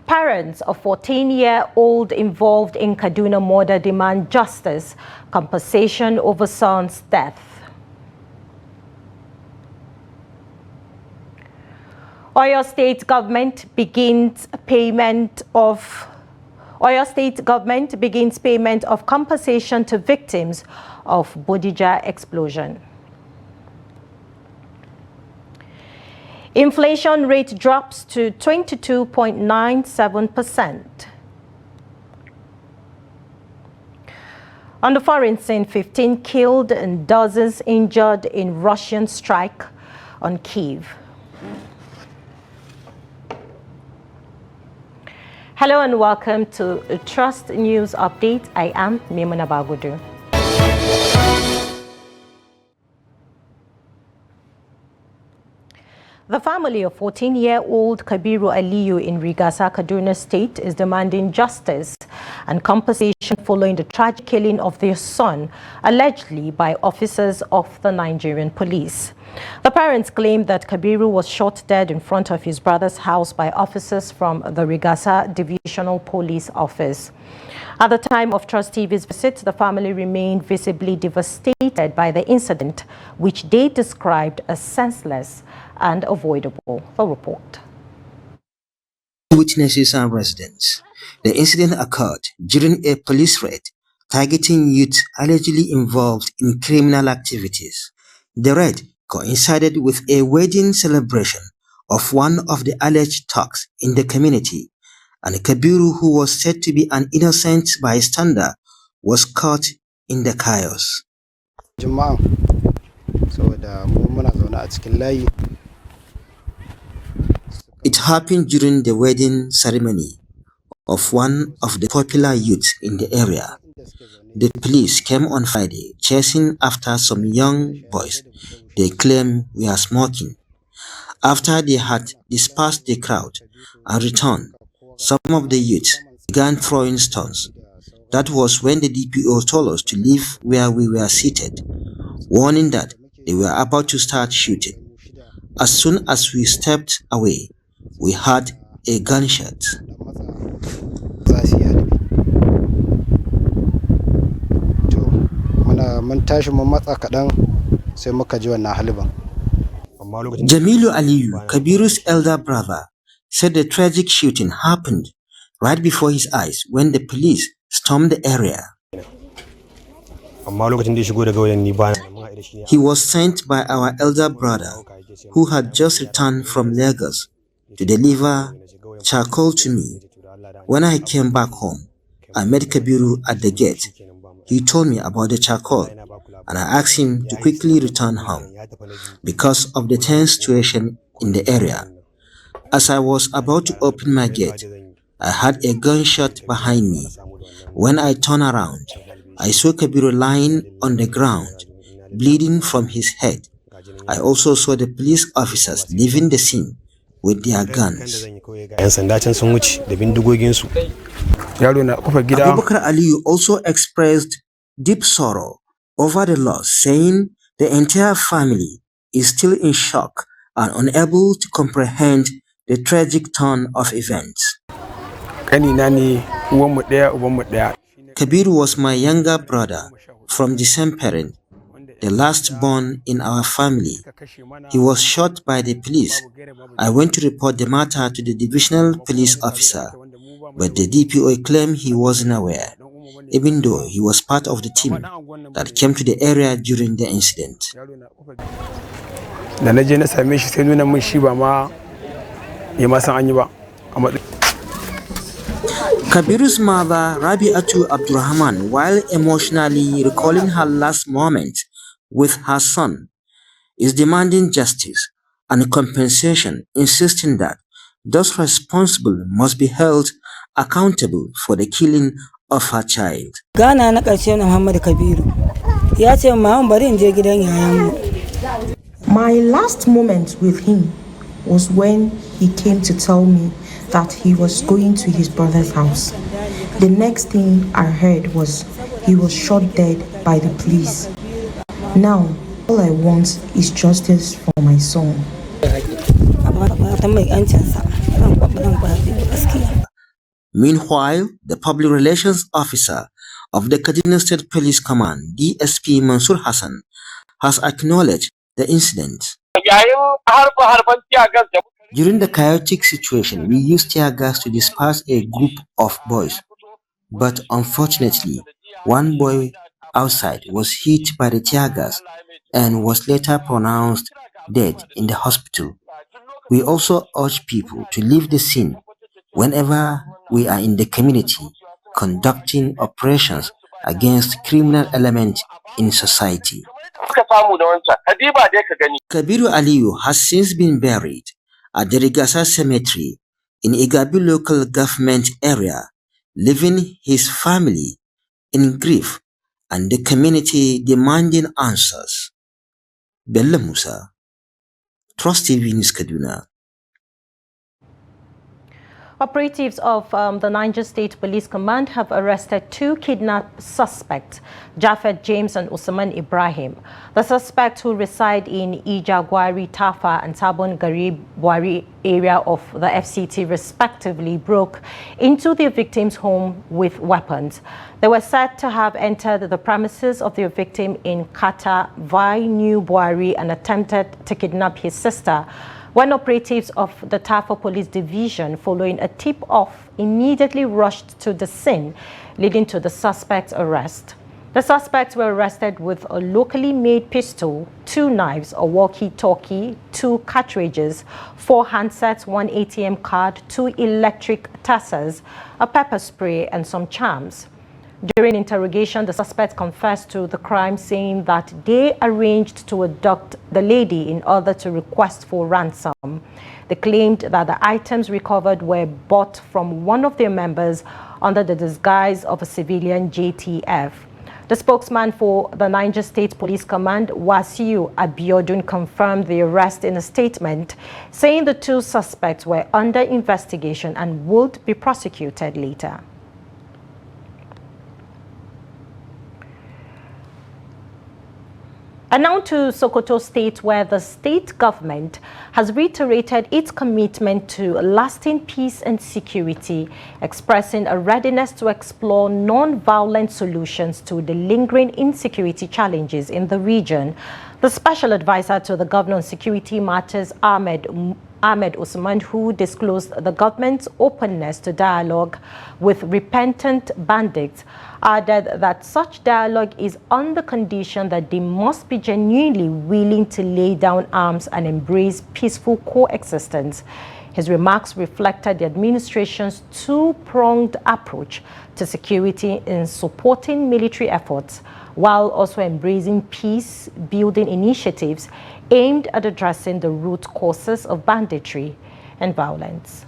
Parents of 14-year-old involved in Kaduna murder demand justice, compensation over son's death. Oyo State government begins payment of compensation to victims of Bodija explosion. Inflation rate drops to 22.97%. On the foreign scene, 15 killed and dozens injured in Russian strike on Kyiv. Hello and welcome to Trust News Update. I am Mimuna Bagudu. The family of 14-year-old Kabiru Aliyu in Rigasa, Kaduna State is demanding justice and compensation following the tragic killing of their son, allegedly by officers of the Nigerian police. The parents claim that Kabiru was shot dead in front of his brother's house by officers from the Rigasa Divisional Police Office. At the time of Trust TV's visit, the family remained visibly devastated by the incident, which they described as senseless and avoidable. The report. Witnesses and residents. The incident occurred during a police raid targeting youth allegedly involved in criminal activities. The raid coincided with a wedding celebration of one of the alleged thugs in the community, and Kabiru, who was said to be an innocent bystander, was caught in the chaos. It happened during the wedding ceremony of one of the popular youths in the area. The police came on Friday chasing after some young boys they claim were smoking. After they had dispersed the crowd and returned, some of the youths began throwing stones. That was when the DPO told us to leave where we were seated, warning that they were about to start shooting. As soon as we stepped away, we heard a gunshot. Jamilu Aliyu, Kabiru's elder brother, said the tragic shooting happened right before his eyes when the police stormed the area. He was sent by our elder brother, who had just returned from Lagos, to deliver charcoal to me. When I came back home, I met Kabiru at the gate. He told me about the charcoal, and I asked him to quickly return home because of the tense situation in the area. As I was about to open my gate, I heard a gunshot behind me. When I turned around, I saw Kabiru lying on the ground, bleeding from his head. I also saw the police officers leaving the scene with their guns. Abubakar Aliyu also expressed deep sorrow over the loss, saying the entire family is still in shock and unable to comprehend the tragic turn of events. Kabiru was my younger brother from the same parent, the last born in our family. He was shot by the police. I went to report the matter to the divisional police officer, but the DPO claimed he wasn't aware, even though he was part of the team that came to the area during the incident. Kabiru's mother, Rabi'atu Abdurrahman, while emotionally recalling her last moment with her son, is demanding justice and compensation, insisting that those responsible must be held accountable for the killing of her child. My last moment with him was when he came to tell me that he was going to his brother's house. The next thing I heard was he was shot dead by the police. Now, all I want is justice for my son. Meanwhile, the public relations officer of the Kaduna State Police Command, DSP Mansur Hassan, has acknowledged the incident. During the chaotic situation, we used tear gas to disperse a group of boys, but unfortunately, one boy outside was hit by the tear gas and was later pronounced dead in the hospital. We also urge people to leave the scene whenever we are in the community conducting operations against criminal elements in society. Kabiru Aliyu has since been buried at the Rigasa Cemetery in Igabi local government area, leaving his family in grief and the community demanding answers. Bello Musa, Trust TV News Kaduna. Operatives of the Niger State Police Command have arrested 2 kidnapped suspects, Jafet James and Usman Ibrahim. The suspects, who reside in Ijagwari, Tafa and Sabon Garib Wari area of the FCT respectively, broke into their victim's home with weapons. They were said to have entered the premises of their victim in Kata Vai New Buari and attempted to kidnap his sister. When operatives of the Tafa Police Division, following a tip-off, immediately rushed to the scene, leading to the suspect's arrest. The suspects were arrested with a locally made pistol, 2 knives, a walkie-talkie, 2 cartridges, 4 handsets, 1 ATM card, 2 electric tasers, a pepper spray, and some charms. During interrogation, the suspects confessed to the crime, saying that they arranged to abduct the lady in order to request for ransom. They claimed that the items recovered were bought from one of their members under the disguise of a civilian JTF. The spokesman for the Niger State Police Command, Wasiu Abiodun, confirmed the arrest in a statement, saying the 2 suspects were under investigation and would be prosecuted later. And now to Sokoto State, where the state government has reiterated its commitment to lasting peace and security, expressing a readiness to explore non-violent solutions to the lingering insecurity challenges in the region. The special advisor to the governor on security matters, Ahmed Usman, who disclosed the government's openness to dialogue with repentant bandits, added that such dialogue is on the condition that they must be genuinely willing to lay down arms and embrace peaceful coexistence. His remarks reflected the administration's 2-pronged approach to security in supporting military efforts, while also embracing peace-building initiatives aimed at addressing the root causes of banditry and violence.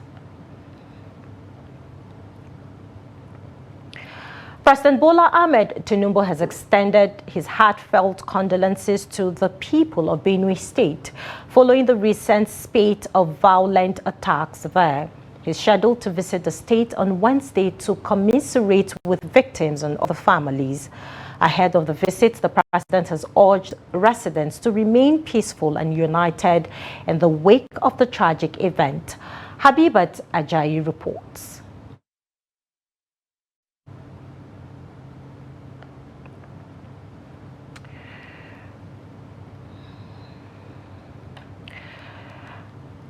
President Bola Ahmed Tinubu has extended his heartfelt condolences to the people of Benue State following the recent spate of violent attacks there. He's scheduled to visit the state on Wednesday to commiserate with victims and other families. Ahead of the visit, the president has urged residents to remain peaceful and united in the wake of the tragic event. Habibat Ajayi reports.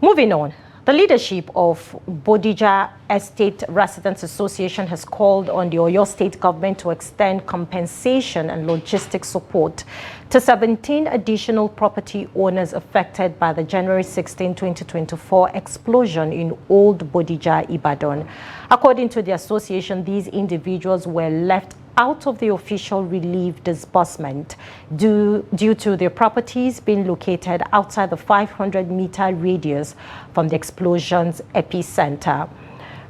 Moving on, the leadership of Bodija Estate Residents Association has called on the Oyo State government to extend compensation and logistics support to 17 additional property owners affected by the January 16, 2024 explosion in Old Bodija, Ibadan. According to the association, these individuals were left out of the official relief disbursement due to their properties being located outside the 500-meter radius from the explosion's epicenter.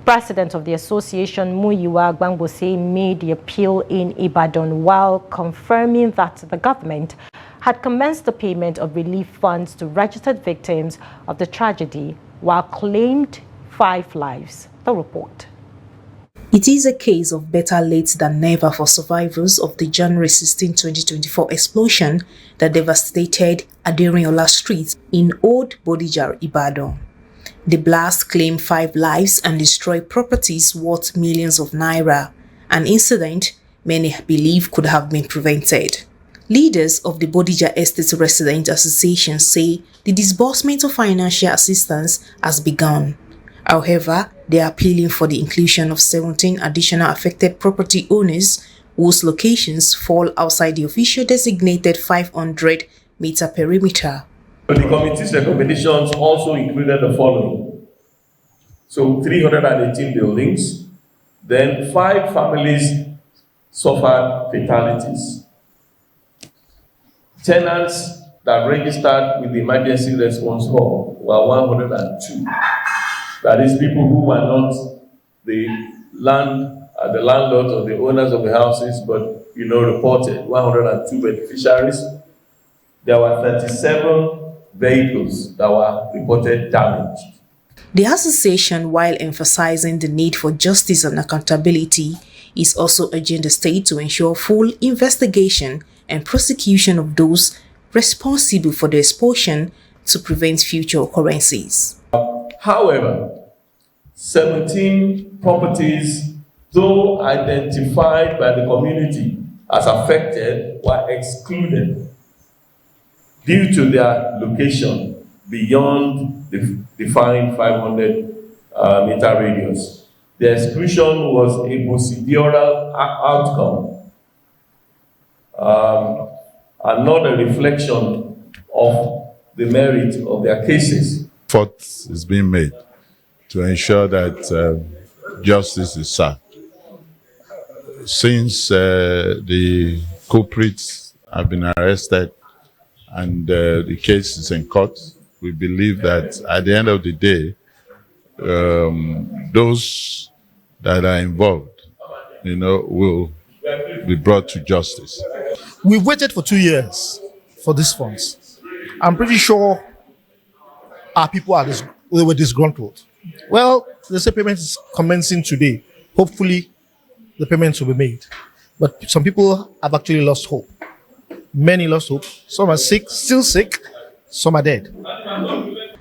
President of the association, Muyiwa Gbangbose, made the appeal in Ibadan while confirming that the government had commenced the payment of relief funds to registered victims of the tragedy while claimed 5 lives. The report. It is a case of better late than never for survivors of the January 16, 2024 explosion that devastated Aderiola Street in Old Bodija, Ibadan. The blast claimed 5 lives and destroyed properties worth millions of naira, an incident many believe could have been prevented. Leaders of the Bodija Estate Resident Association say the disbursement of financial assistance has begun. However, they are appealing for the inclusion of 17 additional affected property owners whose locations fall outside the official designated 500-meter perimeter. The committee's recommendations also included the following. So 318 buildings, then 5 families suffered fatalities. Tenants that registered with the emergency response hall were 102. That is, people who were not the landlords or the owners of the houses, but reported 102 beneficiaries. There were 37 vehicles that were reported damaged. The association, while emphasizing the need for justice and accountability, is also urging the state to ensure full investigation and prosecution of those responsible for the expulsion to prevent future occurrences. However, 17 properties, though identified by the community as affected, were excluded due to their location beyond the defined 500-meter radius. The exclusion was a procedural outcome and not a reflection of the merit of their cases. Effort is being made to ensure that justice is served. Since the culprits have been arrested and the case is in court, we believe that at the end of the day, those that are involved, will be brought to justice. We waited for 2 years for these funds. I'm pretty sure our people were disgruntled. Well, they say payment is commencing today. Hopefully, the payments will be made. But some people have actually lost hope. Many lost hope. Some are sick, still sick. Some are dead.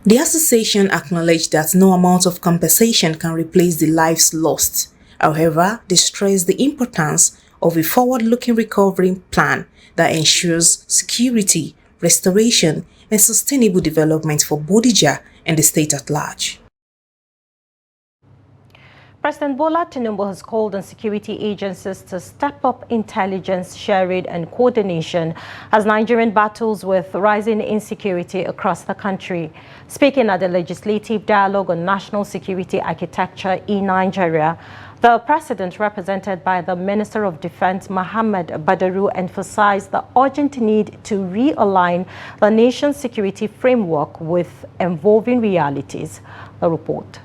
The association acknowledged that no amount of compensation can replace the lives lost. However, they stressed the importance of a forward-looking recovery plan that ensures security, restoration, and sustainable development for Bodija and the state at large. President Bola Tinubu has called on security agencies to step up intelligence sharing and coordination as Nigerian battles with rising insecurity across the country. Speaking at the Legislative Dialogue on National Security Architecture in Nigeria, the president, represented by the Minister of Defense, Mohammed Badaru, emphasized the urgent need to realign the nation's security framework with evolving realities. The report.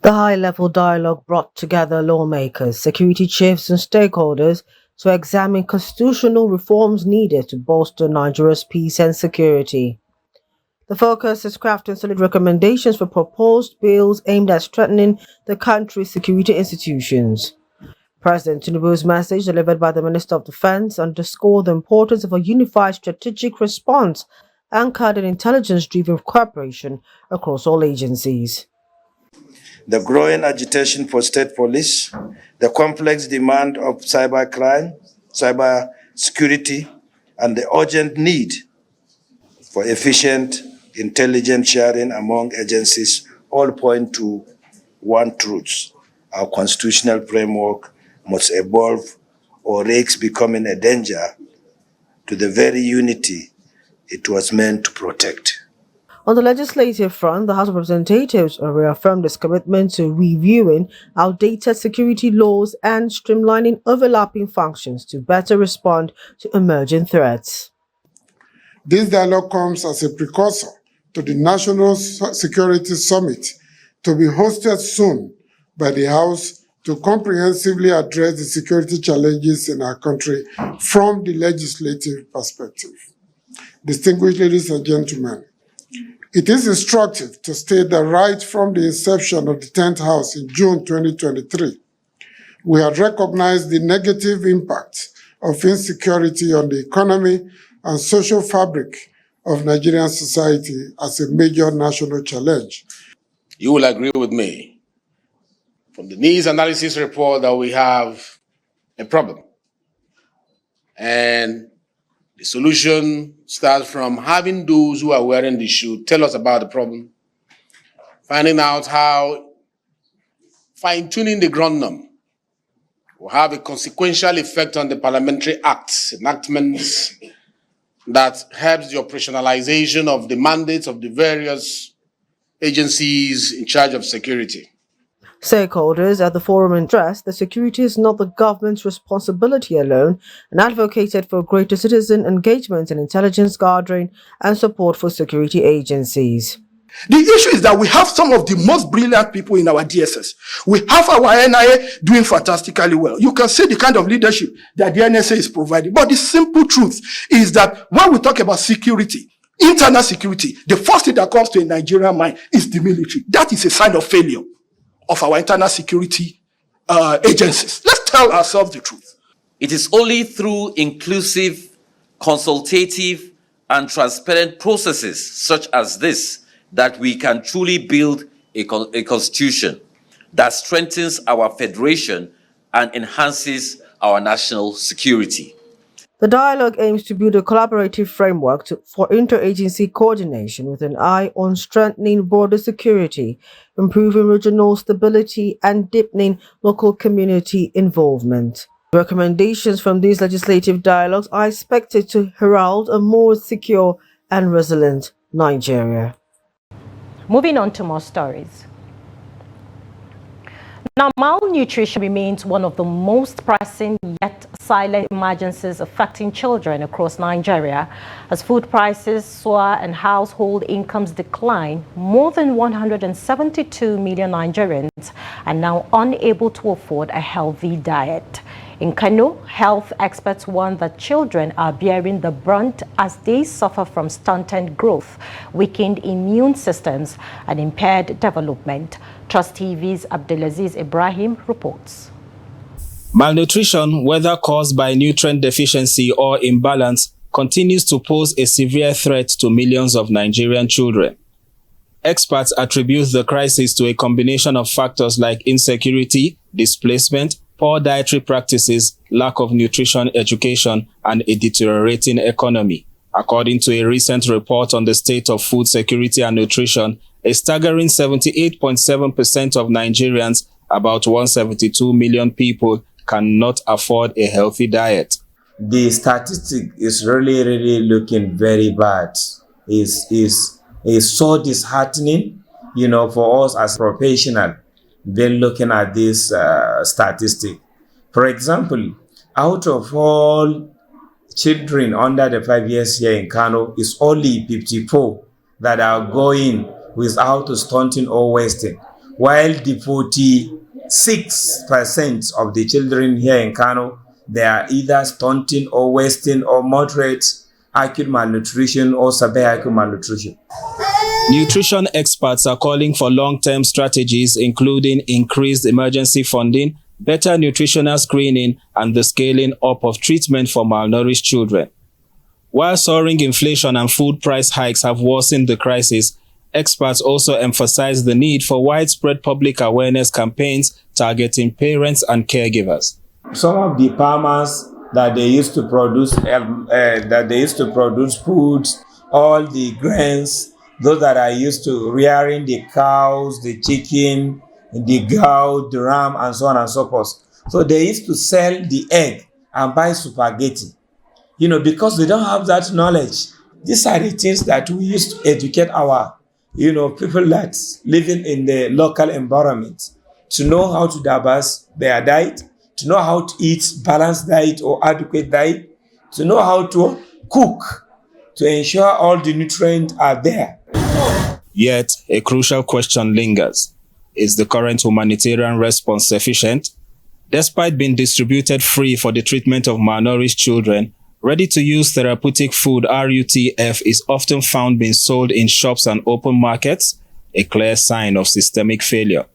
The high-level dialogue brought together lawmakers, security chiefs and stakeholders to examine constitutional reforms needed to bolster Nigeria's peace and security. The focus is crafting solid recommendations for proposed bills aimed at strengthening the country's security institutions. President Tinubu's message, delivered by the Minister of Defense, underscored the importance of a unified strategic response anchored in intelligence-driven cooperation across all agencies. The growing agitation for state police, the complex demand of cybercrime, cyber security, and the urgent need for efficient intelligence sharing among agencies all point to one truth: our constitutional framework must evolve or risks becoming a danger to the very unity it was meant to protect. On the legislative front, the House of Representatives reaffirmed its commitment to reviewing outdated security laws and streamlining overlapping functions to better respond to emerging threats. This dialogue comes as a precursor to the National Security Summit to be hosted soon by the House to comprehensively address the security challenges in our country from the legislative perspective. Distinguished ladies and gentlemen, it is instructive to state that right from the inception of the 10th House in June 2023, we had recognized the negative impact of insecurity on the economy and social fabric of Nigerian society as a major national challenge. you will agree with me from the needs analysis report that we have a problem. And the solution starts from having those who are wearing the shoe tell us about the problem, finding out how fine-tuning the grundum will have a consequential effect on the parliamentary acts, enactments that helps the operationalization of the mandates of the various agencies in charge of security. Stakeholders at the forum stressed that security is not the government's responsibility alone and advocated for greater citizen engagement in intelligence gathering and support for security agencies. The issue is that we have some of the most brilliant people in our DSS. We have our NIA doing fantastically well. You can see the kind of leadership that the NSA is providing. But the simple truth is that when we talk about security, internal security, the first thing that comes to a Nigerian mind is the military. That is a sign of failure of our internal security agencies. Let's tell ourselves the truth. It is only through inclusive, consultative, and transparent processes such as this that we can truly build a constitution that strengthens our federation and enhances our national security. The dialogue aims to build a collaborative framework for interagency coordination with an eye on strengthening border security, improving regional stability, and deepening local community involvement. Recommendations from these legislative dialogues are expected to herald a more secure and resilient Nigeria. Moving on to more stories. Now, malnutrition remains one of the most pressing yet silent emergencies affecting children across Nigeria. As food prices soar and household incomes decline, more than 172 million Nigerians are now unable to afford a healthy diet. In Kano, health experts warn that children are bearing the brunt as they suffer from stunted growth, weakened immune systems, and impaired development. Trust TV's Abdulaziz Ibrahim reports. Malnutrition, whether caused by nutrient deficiency or imbalance, continues to pose a severe threat to millions of Nigerian children. Experts attribute the crisis to a combination of factors like insecurity, displacement, poor dietary practices, lack of nutrition education, and a deteriorating economy. According to a recent report on the state of food security and nutrition, a staggering 78.7% of Nigerians, about 172 million people, cannot afford a healthy diet. The statistic is really looking very bad. Is so disheartening, for us as professionals. Then looking at this statistic. For example, out of all children under the 5 years here in Kano, it's only 54 that are going without stunting or wasting, while the 46% of the children here in Kano, they are either stunting or wasting or moderate acute malnutrition or severe acute malnutrition. Nutrition experts are calling for long-term strategies, including increased emergency funding, better nutritional screening, and the scaling up of treatment for malnourished children. While soaring inflation and food price hikes have worsened the crisis, experts also emphasize the need for widespread public awareness campaigns targeting parents and caregivers. Some of the farmers that they used to produce foods, all the grains, those that are used to rearing the cows, the chicken, the goat, the ram, and so on and so forth. So they used to sell the egg and buy spaghetti, because they don't have that knowledge. These are the things that we used to educate our, people that living in the local environment to know how to diverse their diet, to know how to eat balanced diet or adequate diet, to know how to cook, to ensure all the nutrients are there. Yet, a crucial question lingers. Is the current humanitarian response sufficient? Despite being distributed free for the treatment of malnourished children, ready-to-use therapeutic food RUTF is often found being sold in shops and open markets, a clear sign of systemic failure.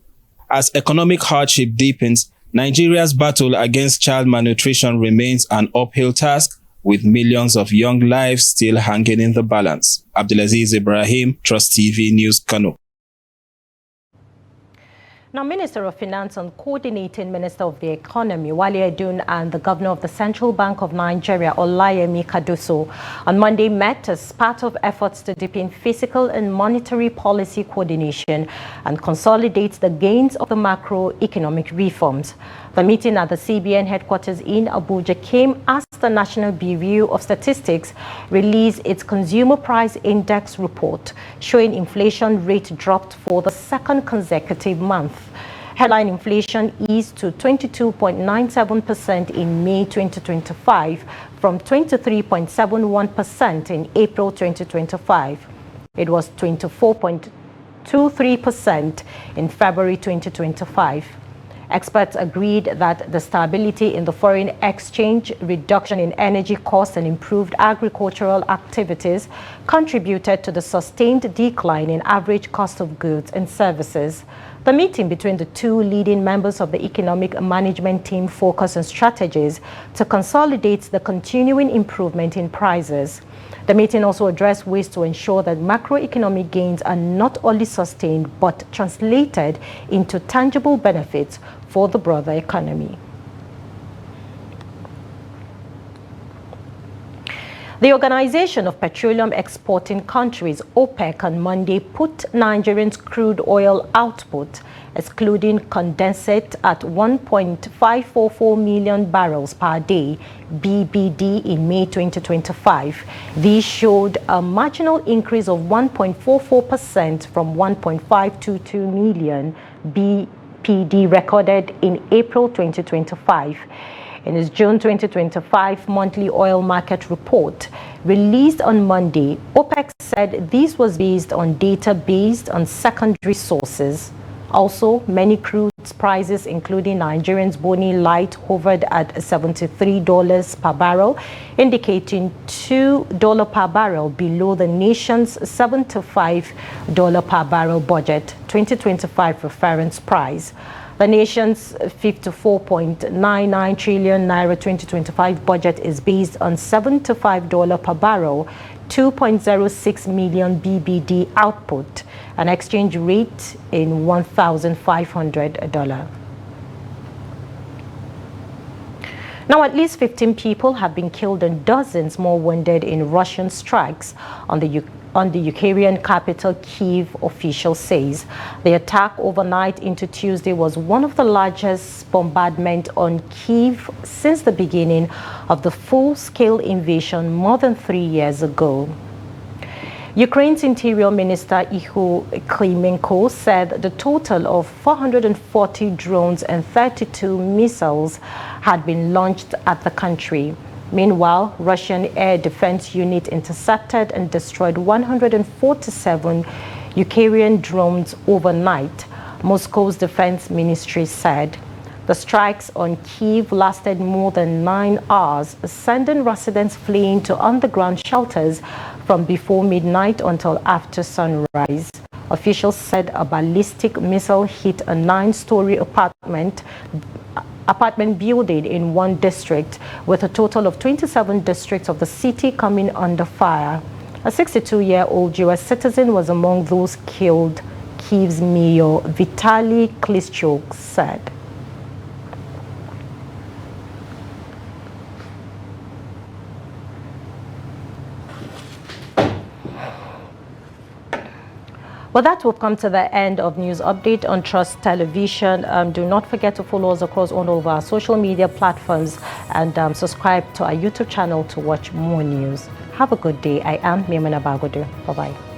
As economic hardship deepens, Nigeria's battle against child malnutrition remains an uphill task, with millions of young lives still hanging in the balance. Abdulaziz Ibrahim, Trust TV News, Kano. Now, Minister of Finance and Coordinating Minister of the Economy, Wale Edun, and the Governor of the Central Bank of Nigeria, Olayemi Kadoso, on Monday met as part of efforts to deepen fiscal and monetary policy coordination and consolidate the gains of the macroeconomic reforms. The meeting at the CBN headquarters in Abuja came as the National Bureau of Statistics released its Consumer Price Index report, showing inflation rate dropped for the second consecutive month. Headline inflation eased to 22.97% in May 2025 from 23.71% in April 2025. It was 24.23% in February 2025. Experts agreed that the stability in the foreign exchange, reduction in energy costs, and improved agricultural activities contributed to the sustained decline in average cost of goods and services. The meeting between the two leading members of the economic management team focused on strategies to consolidate the continuing improvement in prices. The meeting also addressed ways to ensure that macroeconomic gains are not only sustained but translated into tangible benefits for the broader economy. The Organization of Petroleum Exporting Countries, OPEC, on Monday put Nigeria's crude oil output, excluding condensate, at 1.544 million barrels per day, BBD, in May 2025. These showed a marginal increase of 1.44% from 1.522 million BPD recorded in April 2025. In its June 2025 monthly oil market report released on Monday, OPEC said this was based on data based on secondary sources. Also, many crude prices, including Nigerian's Bonny Light, hovered at $73 per barrel, indicating $2 per barrel below the nation's $75 per barrel budget 2025 reference price. The nation's 54.99 trillion naira 2025 budget is based on $75 per barrel, 2.06 million BBD output, an exchange rate in $1,500. Now, at least 15 people have been killed and dozens more wounded in Russian strikes on the Ukrainian capital, Kyiv, officials says. The attack overnight into Tuesday was one of the largest bombardments on Kyiv since the beginning of the full-scale invasion more than 3 years ago. Ukraine's Interior Minister Ihor Klimenko said the total of 440 drones and 32 missiles had been launched at the country. Meanwhile, Russian air defense unit intercepted and destroyed 147 Ukrainian drones overnight, Moscow's defense ministry said. The strikes on Kyiv lasted more than 9 hours, sending residents fleeing to underground shelters from before midnight until after sunrise. Officials said a ballistic missile hit a 9-story apartment building in one district, with a total of 27 districts of the city coming under fire. A 62-year-old U.S. citizen was among those killed, Kyiv's mayor Vitaly Klitschko said. Well, that will come to the end of News Update on Trust Television. Do not forget to follow us across all of our social media platforms and subscribe to our YouTube channel to watch more news. Have a good day. I am Maimuna Bagudu. Bye-bye.